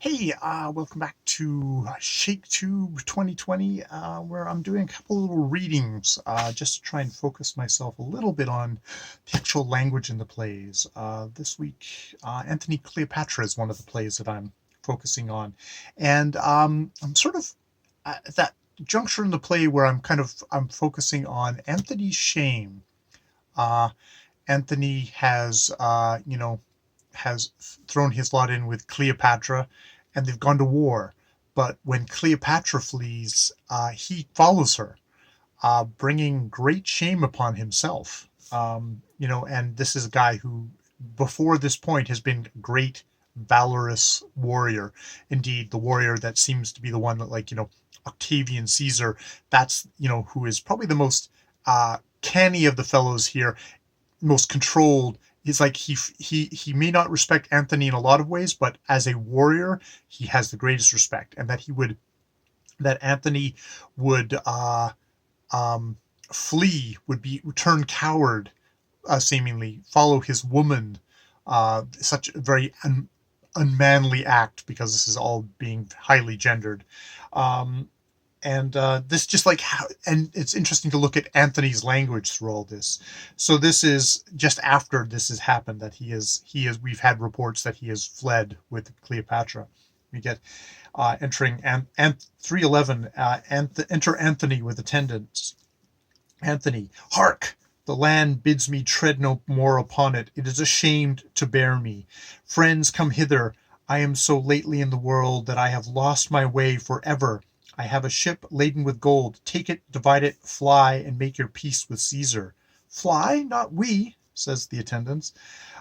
Hey, welcome back to Shktb 2020, where I'm doing a couple little readings just to try and focus myself a little bit on the actual language in the plays. This week, Anthony Cleopatra is one of the plays that I'm focusing on, and I'm sort of at that juncture in the play where I'm focusing on Anthony's shame. Uh, Anthony has thrown his lot in with Cleopatra, and they've gone to war. But when Cleopatra flees, he follows her, bringing great shame upon himself. And this is a guy who, before this point, has been a great, valorous warrior. Indeed, the warrior that seems to be the one that, Octavian Caesar, that's, who is probably the most canny of the fellows here, most controlled. He's like he may not respect Anthony in a lot of ways, but as a warrior, he has the greatest respect, and that Anthony would flee, would turn coward, seemingly follow his woman, such a very unmanly act, because this is all being highly gendered. And this just like how, and it's interesting to look at Anthony's language through all this. So this is just after this has happened that we've had reports that he has fled with Cleopatra. We get entering 311, enter Anthony with attendants. Anthony, hark! The land bids me tread no more upon it. It is ashamed to bear me. Friends, come hither. I am so lately in the world that I have lost my way for ever. I have a ship laden with gold. Take it, divide it, fly, and make your peace with Caesar. Fly? Not we, says the attendants.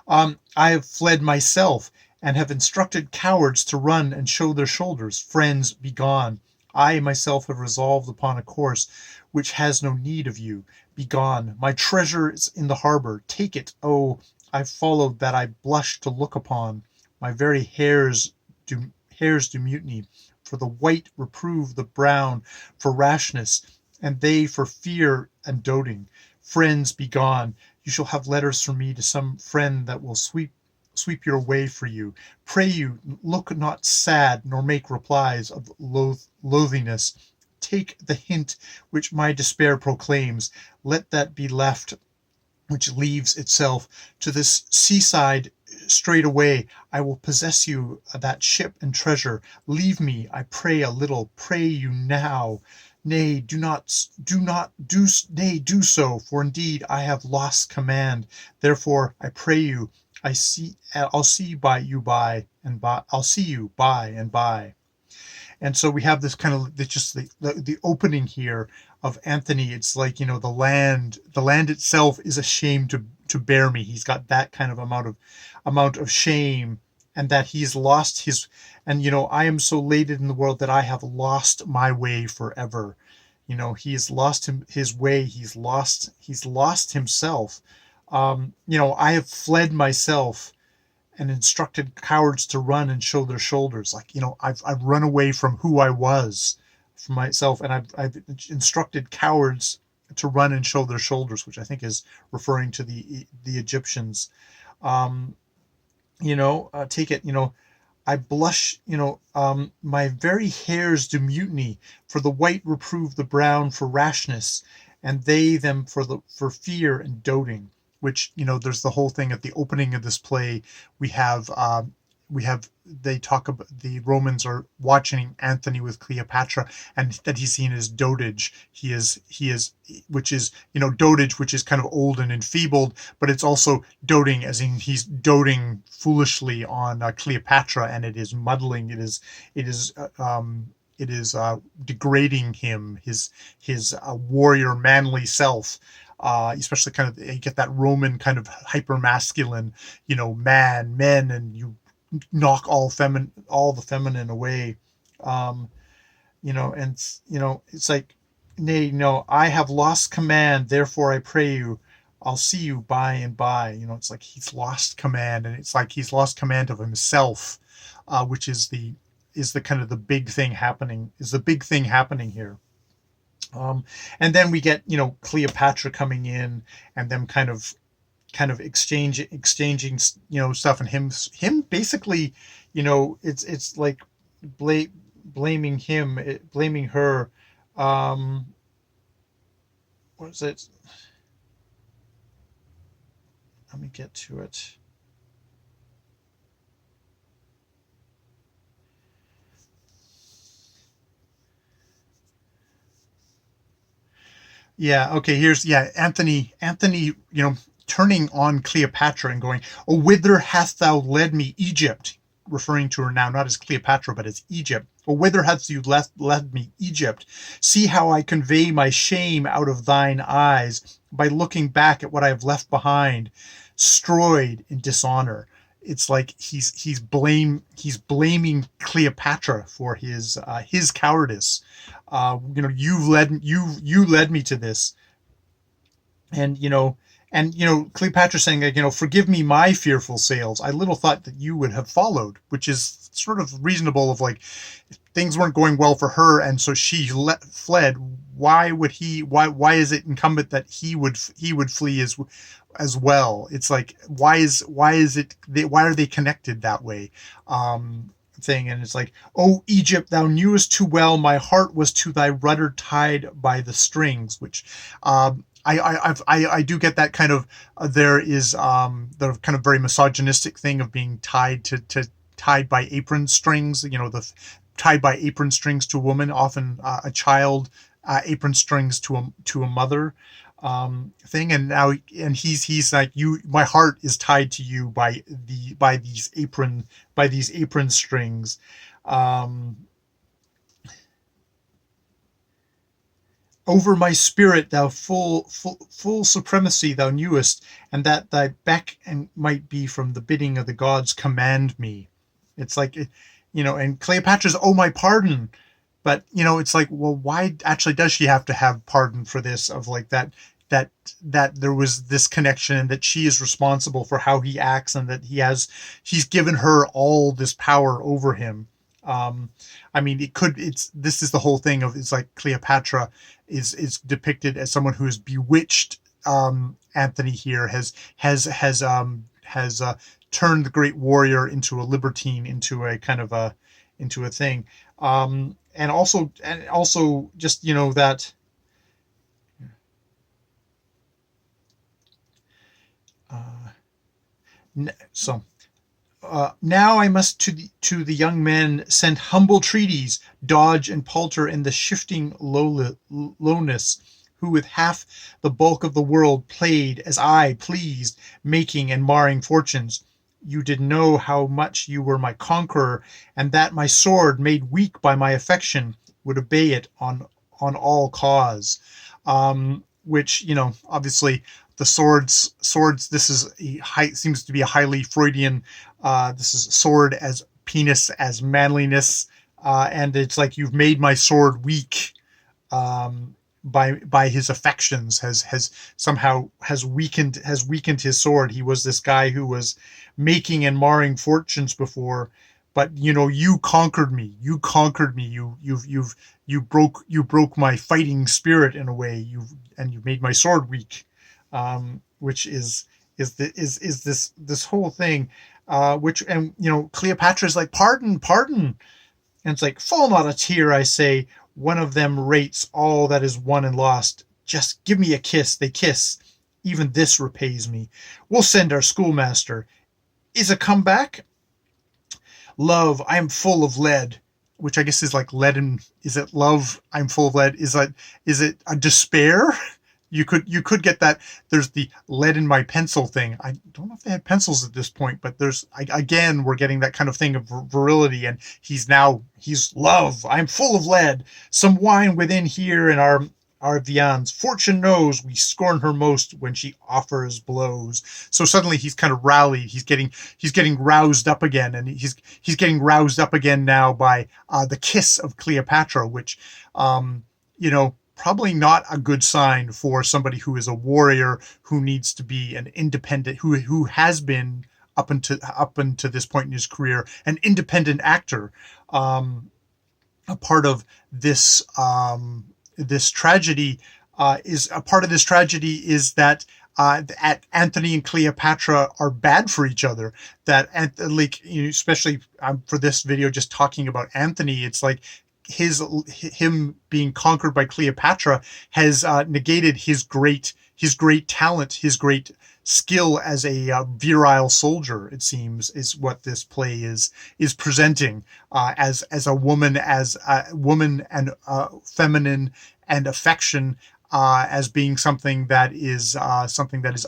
I have fled myself, and have instructed cowards to run and show their shoulders. Friends, be gone. I myself have resolved upon a course which has no need of you. Be gone. My treasure is in the harbor. Take it. Oh, I've followed that I blush to look upon. My very hairs do mutiny. For the white reprove the brown for rashness, and they for fear and doting. Friends, be gone. You shall have letters from me to some friend that will sweep your way for you. Pray you, look not sad, nor make replies of loathliness. Take the hint which my despair proclaims. Let that be left which leaves itself to this seaside. Straight away I will possess you that ship and treasure. Leave me, I pray, a little. Pray you now. Nay, do so, for indeed I have lost command. Therefore I pray you, I'll see you by and by. And so we have this kind of just the opening here of Anthony. It's like, the land itself is ashamed to bear me. He's got that kind of amount of shame, and that he's lost his, and I am so laden in the world that I have lost my way forever. He has lost his way. He's lost himself. I have fled myself and instructed cowards to run and show their shoulders. Like, I've run away from who I was, from myself, and I've instructed cowards to run and show their shoulders, which I think is referring to the Egyptians. Take it, I blush, my very hairs do mutiny, for the white reprove the brown for rashness, and they them for fear and doting. Which, there's the whole thing at the opening of this play. We have they talk about, the Romans are watching Anthony with Cleopatra, and that he's seen as dotage. He is which is, dotage, which is kind of old and enfeebled, but it's also doting, as in he's doting foolishly on Cleopatra, and it is muddling. It is degrading him, his warrior manly self. Especially kind of, you get that Roman kind of hyper masculine, men, and you knock all the feminine away. It's like, nay, no, I have lost command, therefore I pray you, I'll see you by and by. It's like he's lost command, and it's like he's lost command of himself, which is the kind of the big thing happening here. And then we get, Cleopatra coming in, and them kind of exchanging, stuff, and him basically, it's like bla- blaming him, blaming her. Um, what is it? Let me get to it. Yeah, okay, here's Anthony, turning on Cleopatra and going, "Oh, whither hast thou led me, Egypt?" Referring to her now not as Cleopatra, but as Egypt. "Oh, whither hast you led me, Egypt? See how I convey my shame out of thine eyes by looking back at what I have left behind, stroyed in dishonor." It's like he's blaming Cleopatra for his cowardice. You led me to this, and Cleopatra saying, like, "Forgive me my fearful sales. I little thought that you would have followed," which is sort of reasonable. Of like, things weren't going well for her, and so she fled. Why would he? Why is it incumbent that he would flee as well? It's like, why are they connected that way? Thing, and it's like, "Oh, Egypt, thou knewest too well my heart was to thy rudder tied by the strings," which I do get that kind of, there is the kind of very misogynistic thing of being tied by apron strings. The tied by apron strings to a woman, often a child, apron strings to a mother, thing. And now, and he's like, "You, my heart is tied to you by these apron strings." Um, "Over my spirit thou full supremacy thou knewest, and that thy beck and might be from the bidding of the gods command me." It's like, and Cleopatra's, "Oh, my pardon." But it's like, well, why actually does she have to have pardon for this? Of like, that that there was this connection, and that she is responsible for how he acts, and that he's given her all this power over him. Um, I mean, this is the whole thing of, it's like Cleopatra is depicted as someone who has bewitched Anthony here, has turned the great warrior into a libertine, into a kind of into a thing. And also just, that, uh, so now I must to the young men send humble treaties, dodge and palter in the shifting lowness, who with half the bulk of the world played as I pleased, making and marring fortunes. You did know how much you were my conqueror, and that my sword, made weak by my affection, would obey it on all cause. Which, obviously, the swords. This is seems to be a highly Freudian. This is sword as penis as manliness, and it's like, you've made my sword weak, by his affections, has somehow has weakened his sword. He was this guy who was making and marring fortunes before, but you conquered me. You broke my fighting spirit in a way. You made my sword weak, which is this whole thing, which, and Cleopatra's like, "Pardon, pardon." And it's like, "Fall not a tear, I say. One of them rates all that is won and lost. Just give me a kiss." They kiss. "Even this repays me. We'll send our schoolmaster. Is a come back? Love, I am full of lead." Which I guess is like lead and, is it love? I'm full of lead. Is it a despair? You could get that. There's the lead in my pencil thing. I don't know if they had pencils at this point, but again, we're getting that kind of thing of virility, and he's love. I'm full of lead. Some wine within here in our viands. Fortune knows we scorn her most when she offers blows. So suddenly he's kind of rallied. He's getting roused up again, and he's getting roused up again now by the kiss of Cleopatra, which, probably not a good sign for somebody who is a warrior, who needs to be an independent, who has been, up until this point in his career, an independent actor. A part of this tragedy, is a part of this tragedy is that, at Anthony and Cleopatra are bad for each other. That, like, especially for this video, just talking about Anthony, it's like him being conquered by Cleopatra has negated his great talent, his great skill as a virile soldier. It seems is what this play is presenting, as a woman and feminine and affection, as being something that is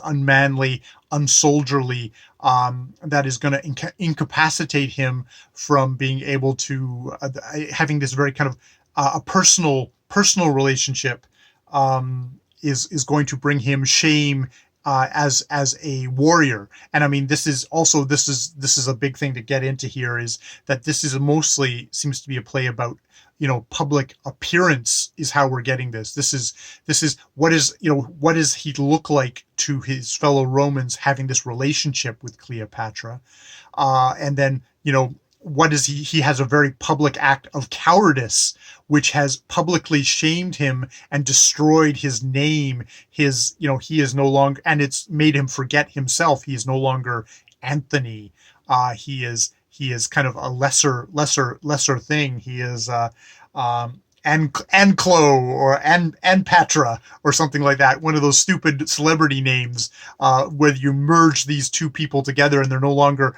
unmanly, unsoldierly, that is going to incapacitate him from being able to having this very kind of a personal relationship, is going to bring him shame, as a warrior. And I mean, this is a big thing to get into here, is that this is mostly seems to be a play about, public appearance is how we're getting this. This is what does he look like to his fellow Romans having this relationship with Cleopatra, and then what is he has a very public act of cowardice, which has publicly shamed him and destroyed his name. He is no longer, and it's made him forget himself. He is no longer Anthony. He is kind of a lesser thing. He is Anclo or Anpatra or something like that. One of those stupid celebrity names, where you merge these two people together, and they're no longer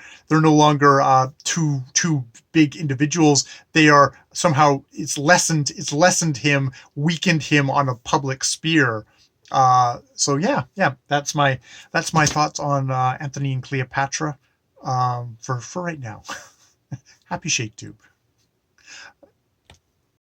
two big individuals. They are somehow, it's lessened him, weakened him on a public sphere. So yeah, that's my thoughts on Anthony and Cleopatra, for right now. Happy Shktb.